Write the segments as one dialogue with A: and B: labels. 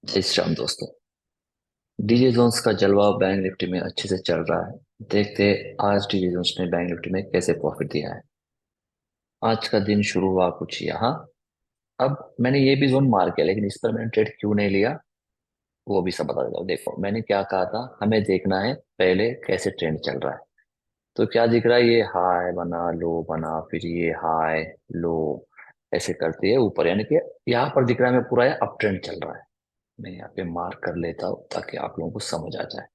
A: जय श्री राम दोस्तों। DJ Jones का जलवा बैंक निफ्टी में अच्छे से चल रहा है। देखते आज डीजे जोन्स ने बैंक निफ्टी में कैसे प्रॉफिट दिया है। आज का दिन शुरू हुआ कुछ यहाँ। अब मैंने ये भी जोन मार किया, लेकिन इस पर मैंने ट्रेड क्यों नहीं लिया वो भी सब बता देता हूँ। देखो मैंने क्या कहा था, हमें देखना है पहले कैसे ट्रेंड चल रहा है। तो क्या दिख रहा है, ये हाई बना, लो बना, फिर ये हाई, लो, ऐसे करते है ऊपर, यानी कि यहाँ पर दिख रहा है हमें पूरा अप ट्रेंड चल रहा है। मैं यहाँ पे मार्क कर लेता हूँ ताकि आप लोगों को समझ आ जाए।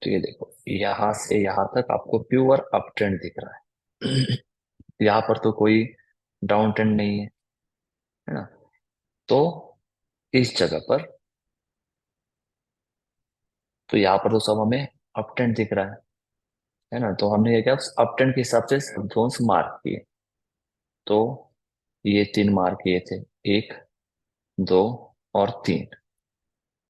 A: तो ये देखो, यहाँ से यहाँ तक आपको प्योर अप ट्रेंड दिख रहा है। यहाँ पर तो कोई डाउन ट्रेंड नहीं है ना। तो इस जगह पर, तो यहाँ पर तो सब हमें अप ट्रेंड दिख रहा है ना। तो हमने ये क्या, अप ट्रेंड के हिसाब से जोन्स मार्क किए। तो ये तीन मार्क किए थे, एक, दो और तीन।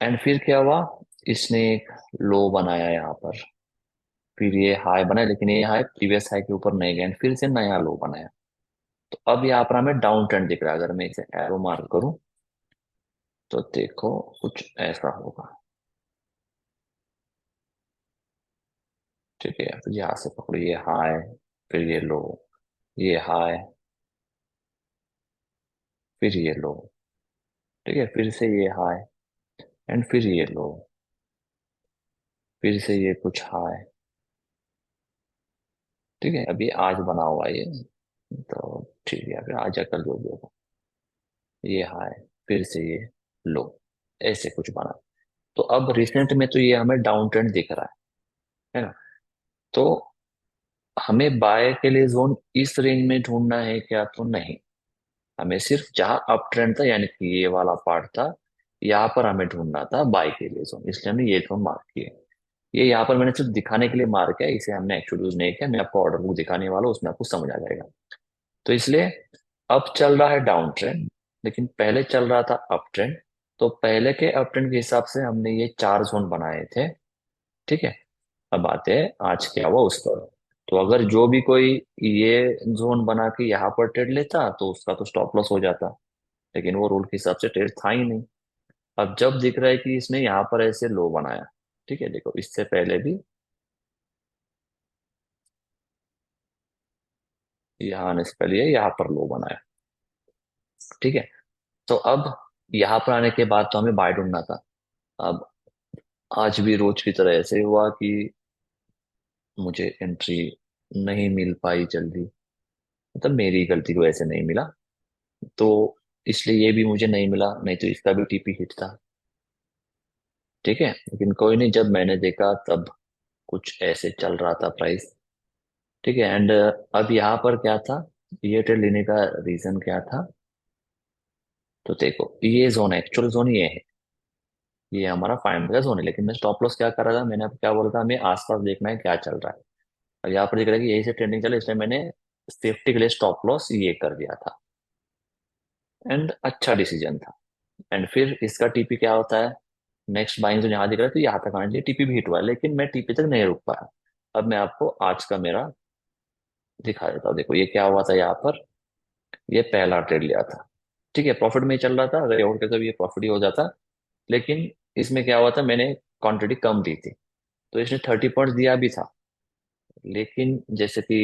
A: एंड फिर क्या हुआ, इसने एक लो बनाया यहाँ पर, फिर ये हाई बनाया, लेकिन ये हाई प्रीवियस हाई के ऊपर नहीं गया, and फिर से नया लो बनाया। तो अब यहाँ पर हमें डाउन ट्रेंड दिख रहा है। अगर मैं इसे एरो मार्क करूं तो देखो कुछ ऐसा होगा। ठीक है, फिर यहाँ से पकड़ो, ये हाई, फिर ये लो, ये हाई, फिर ये लो। ठीक है, फिर से ये हाई, एंड फिर ये लो, फिर से ये कुछ हाई। ठीक है, अभी आज बना हुआ है ये। तो ठीक है, फिर आज कर जो भी होगा, ये हाई, फिर से ये लो, ऐसे कुछ बना। तो अब रिसेंट में तो ये हमें डाउन ट्रेंड दिख रहा है ना। तो हमें बाय के लिए जोन इस रेंज में ढूंढना है क्या, तो नहीं। हमें सिर्फ जहां अप ट्रेंड था, यानी कि ये वाला पार्ट था, यहाँ पर हमें ढूंढना था बाय के लिए जोन, इसलिए हमने ये जोन मार्क किए। ये यहाँ पर मैंने सिर्फ दिखाने के लिए मार्क किया, इसे हमने एक्चुअली यूज नहीं किया। मैं आपको ऑर्डर बुक दिखाने वाला हूँ, उसमें आपको समझ आ जाएगा। तो इसलिए अब चल रहा है डाउन ट्रेंड, लेकिन पहले चल रहा था अप ट्रेंड। तो पहले के अप ट्रेंड के हिसाब से हमने ये चार जोन बनाए थे। ठीक है, अब आते हैं आज क्या हुआ उस पर। तो अगर जो भी कोई ये जोन बना के यहाँ पर ट्रेड लेता तो उसका तो स्टॉप लॉस हो जाता, लेकिन वो रूल के हिसाब से ट्रेड था ही नहीं। अब जब दिख रहा है कि इसने यहाँ पर ऐसे लो बनाया, ठीक है, देखो इससे पहले भी यहाँ आने से पहले ये यहाँ पर लो बनाया। ठीक है, तो अब यहाँ पर आने के बाद तो हमें बाय ढूंढना था। अब आज भी रोज की तरह ऐसे हुआ कि मुझे एंट्री नहीं मिल पाई जल्दी, मतलब मेरी गलती की वजह से नहीं मिला। तो इसलिए ये भी मुझे नहीं मिला, नहीं तो इसका भी टीपी हिट था। ठीक है, लेकिन कोई नहीं, जब मैंने देखा तब कुछ ऐसे चल रहा था प्राइस। ठीक है, एंड अब यहाँ पर क्या था, ये ट्रेड लेने का रीजन क्या था। तो देखो ये जोन, एक्चुअल जोन ये है, ये हमारा 500 का जोन है, लेकिन मैं स्टॉप लॉस क्या कर रहा था, मैंने अब क्या बोला था, हमें आसपास देखना है क्या चल रहा है। और यहाँ पर दिख रहा है कि यही से ट्रेंडिंग चले, इसलिए मैंने सेफ्टी के लिए स्टॉप लॉस ये कर दिया था। एंड अच्छा डिसीजन था। एंड फिर इसका टीपी क्या होता है, नेक्स्ट बाइंग जो यहाँ दिख रहा है, तो यहाँ तक आने के लिए टीपी भी हिट हुआ है, लेकिन मैं टीपी तक नहीं रुक पाया। अब मैं आपको आज का मेरा दिखा देता हूँ। देखो ये क्या हुआ था, यहाँ पर ये पहला ट्रेड लिया था। ठीक है, प्रॉफिट में ही चल रहा था, अगर और करके भी ये प्रॉफिट ही हो जाता। लेकिन इसमें क्या हुआ था, मैंने क्वांटिटी कम दी थी, तो इसने 30 पॉइंट दिया भी था। लेकिन जैसे कि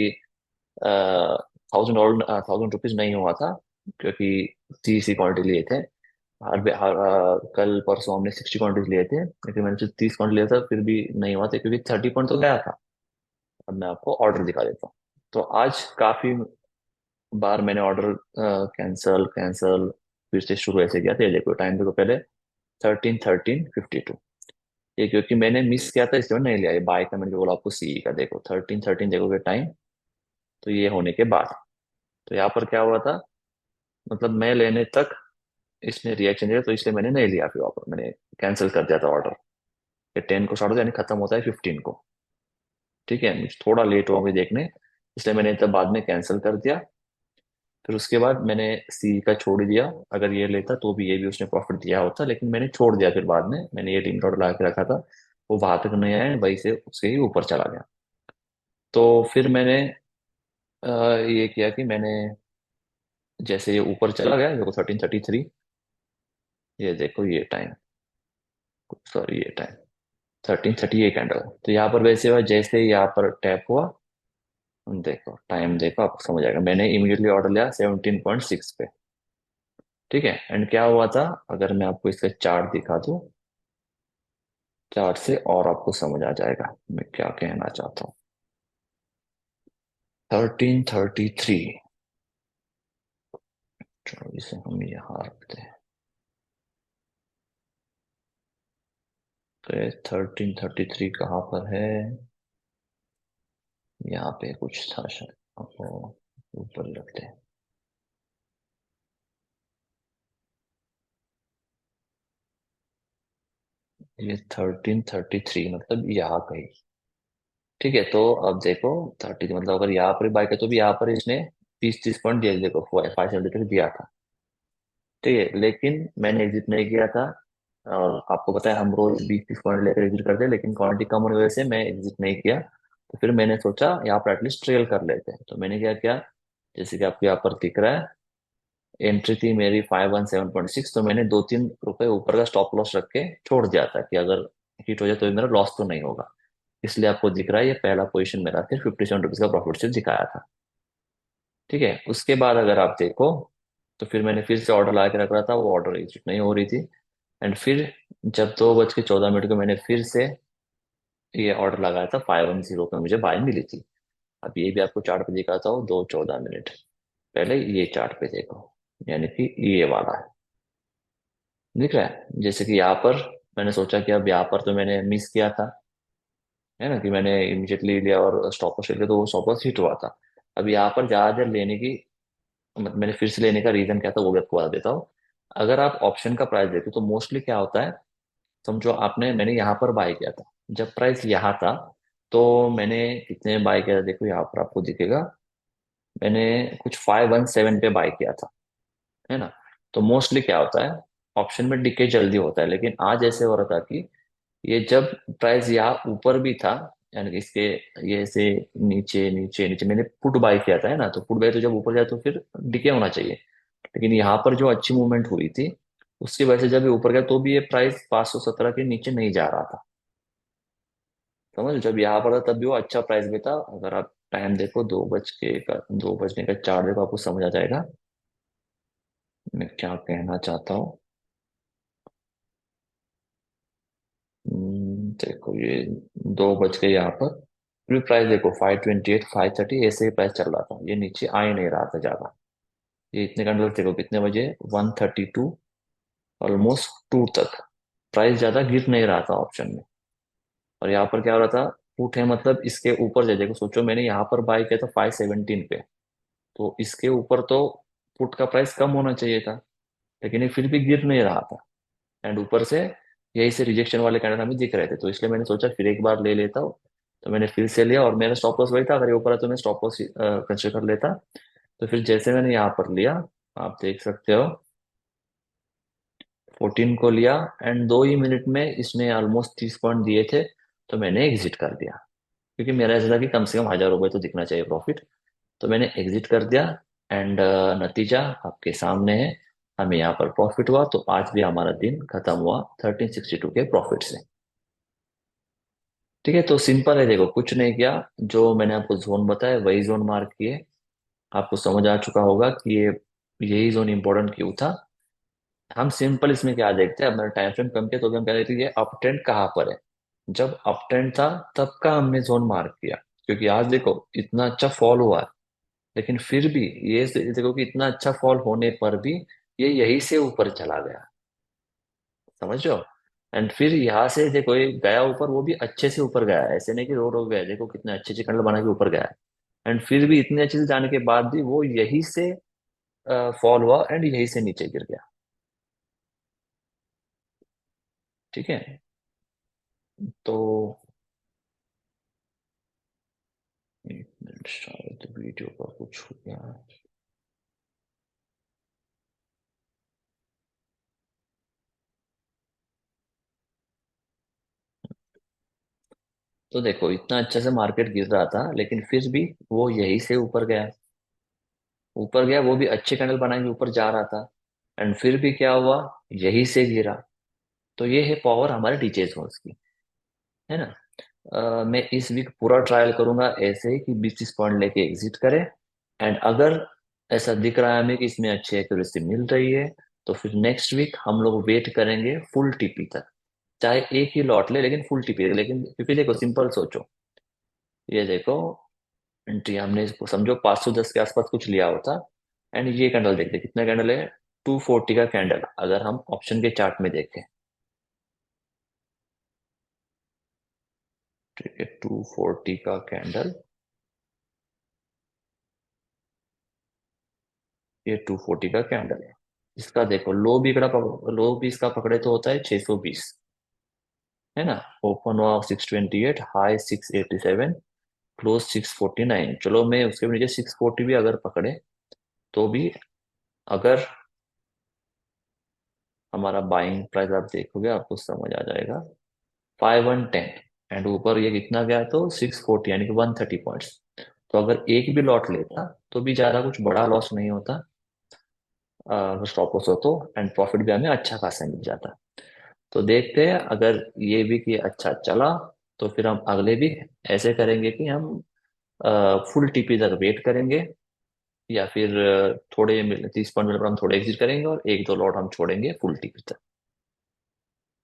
A: 1000 रुपीज नहीं हुआ था, क्योंकि 30 ही क्वांटिटी लिए थे। कल परसों हमने 60 क्वांटिटी लिए थे, लेकिन मैंने सिर्फ 30 क्वांटिटी लिया था, फिर भी नहीं हुआ था, क्योंकि 30 पॉइंट तो गया था। अब मैं आपको ऑर्डर दिखा देता हूँ। तो आज काफी बार मैंने ऑर्डर कैंसल कैंसल फिर से शुरू ऐसे किया था। ये देखो टाइम, देखो पहले 13:13:52, ये क्योंकि मैंने मिस किया था इसलिए नहीं लिया। ये बाय का मैंने जो बोला आपको सी का, देखो 13:13 देखोगे टाइम, तो ये होने के बाद, तो यहाँ पर क्या हुआ था, मतलब मैं लेने तक इसने रिएक्शन दिया, तो इसलिए मैंने नहीं लिया, फिर वापस मैंने कैंसिल कर दिया था ऑर्डर। ये 10 को स्टार्ट होता है, यानी खत्म होता है 15 को। ठीक है, मुझे थोड़ा लेट हो गई देखने, इसलिए मैंने तब बाद में कैंसिल कर दिया। फिर उसके बाद मैंने सी का छोड़ ही दिया। अगर ये लेता तो भी ये भी उसने प्रॉफिट दिया होता, लेकिन मैंने छोड़ दिया। फिर बाद में मैंने ये टीम ऑर्डर लगा के रखा था, वो वहां तक नहीं आया, वहीं से उसके ही ऊपर चला गया। तो फिर मैंने ये किया कि मैंने, जैसे ये ऊपर चला गया, देखो 13:33, ये देखो ये टाइम, सॉरी ये टाइम 13:30 ये कैंडल। तो यहाँ पर वैसे हुआ, जैसे ही यहाँ पर टैप हुआ, देखो टाइम देखो आपको समझ आएगा, मैंने इमीडिएटली ऑर्डर लिया 17.6 पे। ठीक है, एंड क्या हुआ था, अगर मैं आपको इसका चार्ट दिखा दूं, चार्ट से और आपको समझ आ जाएगा मैं क्या कहना चाहता हूँ। 13:33, चलो इसे हम यहाँ रखते हैं। तो 13:33 कहाँ पर है, यहाँ पे कुछ था शायद, आपको ऊपर रखते हैं। ये 13:33 मतलब यहाँ कहीं। ठीक है, तो अब देखो 30 मतलब अगर यहाँ पर बाइक है तो भी यहाँ पर इसने 30 30 पॉइंट दिया, देखो 573 दिया था। ठीक है, लेकिन मैंने एग्जिट नहीं किया था। और आपको पता है हम रोज 20 30 पॉइंट लेकर एग्जिट करते हैं, लेकिन क्वांटिटी कम होने की वजह से मैं एग्जिट नहीं किया। तो फिर मैंने सोचा यहाँ पर एटलीस्ट ट्रेल कर लेते हैं, तो मैंने क्या किया, जैसे कि आपको यहाँ पर दिख रहा है, एंट्री थी मेरी 517.6, तो मैंने 2 3 रुपए ऊपर का स्टॉप लॉस रख के छोड़ दिया था कि अगर हिट हो जाए तो मेरा लॉस तो नहीं होगा। इसलिए आपको दिख रहा है ये पहला पोजीशन मेरा फिर 57 रुपीज का प्रॉफिट से दिखाया था। ठीक है, उसके बाद अगर आप देखो, तो फिर मैंने फिर से ऑर्डर लगा के रख रहा था, वो ऑर्डर एग्जिट नहीं हो रही थी। एंड फिर जब 2:14 को मैंने फिर से ये ऑर्डर लगाया था, 510 पे मुझे बाय मिली थी। अब ये भी आपको चार्ट पे दिखाता हूँ, 2:14। पहले ये चार्ट पे देखो, यानी कि ये वाला है, दिख रहा है। जैसे कि यहाँ पर मैंने सोचा कि अब यहाँ पर तो मैंने मिस किया था, है ना, कि मैंने इमीडिएटली लिया और स्टॉप लॉस ले लिया, तो वो स्टॉप लॉस हिट हुआ था। अब यहाँ पर ज्यादा देर लेने की, मतलब मैंने फिर से लेने का रीजन क्या था वो भी आपको बता देता हूँ। अगर आप ऑप्शन का प्राइस देखो तो मोस्टली क्या होता है, समझो आपने, मैंने यहाँ पर बाय किया था जब प्राइस यहाँ था, तो मैंने कितने में बाय किया था देखो, यहाँ पर आपको दिखेगा, मैंने कुछ 517 पे बाय किया था, है ना। तो मोस्टली क्या होता है, ऑप्शन में डिके जल्दी होता है, लेकिन आज ऐसे हो रहा था कि ये जब प्राइस यहाँ ऊपर भी था, यानी कि इसके, ये ऐसे नीचे नीचे नीचे मैंने पुट बाय किया था, है ना, तो पुट बाय तो जब ऊपर जाए तो फिर डिके होना चाहिए। लेकिन यहाँ पर जो अच्छी मूवमेंट हुई थी, उसकी वजह से जब ये ऊपर गया तो भी ये प्राइस 517 के नीचे नहीं जा रहा था। समझ, जब यहाँ पर था तब भी वो अच्छा प्राइस भी था। अगर आप टाइम देखो, 2 बजने का 4 देखो, आपको समझ आ जाएगा मैं क्या कहना चाहता हूँ। देखो ये 2 बज के यहाँ पर फिर प्राइस देखो, 528 530 ऐसे ही प्राइस चल रहा था, ये नीचे आ ही नहीं रहा था ज्यादा। ये इतने कैंडल देखो कितने बजे, 132 ऑलमोस्ट 2 तक प्राइस ज्यादा गिर नहीं रहा था ऑप्शन में। और यहाँ पर क्या हो रहा था, पुट है मतलब इसके ऊपर जाए, देखो सोचो मैंने यहाँ पर बाय किया था 517 पे, तो इसके ऊपर तो पुट का प्राइस कम होना चाहिए था, लेकिन ये फिर भी गिर नहीं रहा था। एंड ऊपर से यही से रिजेक्शन वाले कैंडल हमें दिख रहे थे, तो इसलिए मैंने सोचा फिर एक बार ले लेता हूँ। तो मैंने फिर से लिया, और मेरा स्टॉप लॉस वही था, अगर ये ऊपर है तो मैं स्टॉप लॉस कंसिडर कर लेता। तो फिर जैसे मैंने यहाँ पर लिया, आप देख सकते हो 14 को लिया, एंड 2 ही मिनट में इसने ऑलमोस्ट 30 पॉइंट दिए थे, तो मैंने एग्जिट कर दिया। क्योंकि मेरा ऐसा था कि कम से कम 1000 रुपये तो दिखना चाहिए प्रॉफिट, तो मैंने एग्जिट कर दिया। एंड नतीजा आपके सामने है, हमें यहाँ पर प्रॉफिट हुआ, तो आज भी हमारा दिन खत्म हुआ 1362 के प्रॉफिट से। ठीक है, तो सिंपल है, देखो कुछ नहीं किया, जो मैंने आपको जोन बताया वही जोन मार्क किए। आपको समझ आ चुका होगा कि ये यही जोन इंपॉर्टेंट क्यों था। हम सिंपल इसमें क्या देखते हैं, अब मैंने टाइम फ्रेम कम किया तो भी हम क्या देखते हैं, ये अप ट्रेंड कहाँ पर है। जब अप ट्रेंड था तब का हमने जोन मार्क किया, क्योंकि आज देखो इतना अच्छा फॉल हुआ है, लेकिन फिर भी ये देखो कि इतना अच्छा फॉल होने पर भी ये यहीं से ऊपर चला गया, समझ रहे हो। एंड फिर यहाँ से देखो ये गया ऊपर, वो भी अच्छे से ऊपर गया है, ऐसे नहीं कि रोड हो गया है, देखो कितने अच्छे अच्छे खंड बना के ऊपर गया है। एंड फिर भी इतने अच्छे से जाने के बाद भी वो यहीं से फॉल हुआ एंड यहीं से नीचे गिर गया। ठीक है, तो एक मिनट, शायद वीडियो का कुछ हो गया है। तो देखो इतना अच्छे से मार्केट गिर रहा था, लेकिन फिर भी वो यहीं से ऊपर गया, ऊपर गया, वो भी अच्छे कैंडल बना के ऊपर जा रहा था। एंड फिर भी क्या हुआ, यही से गिरा। तो ये है पावर हमारे डीजेस की, है ना। मैं इस वीक पूरा ट्रायल करूंगा ऐसे ही कि 20-30 पॉइंट लेके एग्जिट करें। एंड अगर ऐसा दिख रहा है हमें कि इसमें अच्छी एक्यूरेसी मिल रही है, तो फिर नेक्स्ट वीक हम लोग वेट करेंगे फुल टीपी तक। चाहे एक ही लॉट ले, लेकिन फुल टीपी। लेकिन क्योंकि देखो सिंपल सोचो, ये देखो, एंट्री हमने इसको समझो 510 के आसपास कुछ लिया होता। एंड ये कैंडल देखते कितना कैंडल है, 240 का कैंडल अगर हम ऑप्शन के चार्ट में देखें। ठीक है, 240 का कैंडल, ये 240 का कैंडल है। इसका देखो लो भी लो भी इसका पकड़े तो होता है 620, है ना। ओपन हुआ 628, हाई 687, क्लोज 649। चलो मैं उसके भी नीचे 640 भी अगर पकड़े तो भी, अगर हमारा बाइंग प्राइस आप देखोगे आपको समझ आ जाएगा, 5110। एंड ऊपर ये कितना गया तो 640, यानी कि 130 पॉइंट्स। तो अगर एक भी लॉट लेता तो भी ज्यादा कुछ बड़ा लॉस नहीं होता, स्टॉप लॉस हो तो। एंड प्रॉफिट भी हमें अच्छा खासा मिल जाता। तो देखते हैं, अगर ये भी कि अच्छा चला तो फिर हम अगले भी ऐसे करेंगे कि हम फुल टीपी तक वेट करेंगे, या फिर थोड़े 30 पॉइंट मिले पर हम थोड़े एग्जिट करेंगे और एक दो लॉट हम छोड़ेंगे फुल टीपी तक।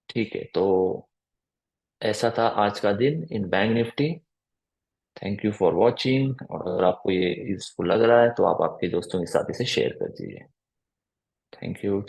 A: ठीक है, तो ऐसा था आज का दिन in bank nifty. Thank you for watching, और अगर आपको ये यूजफुल लग रहा है तो आप आपके दोस्तों के साथ इसे शेयर कर दीजिए। Thank you.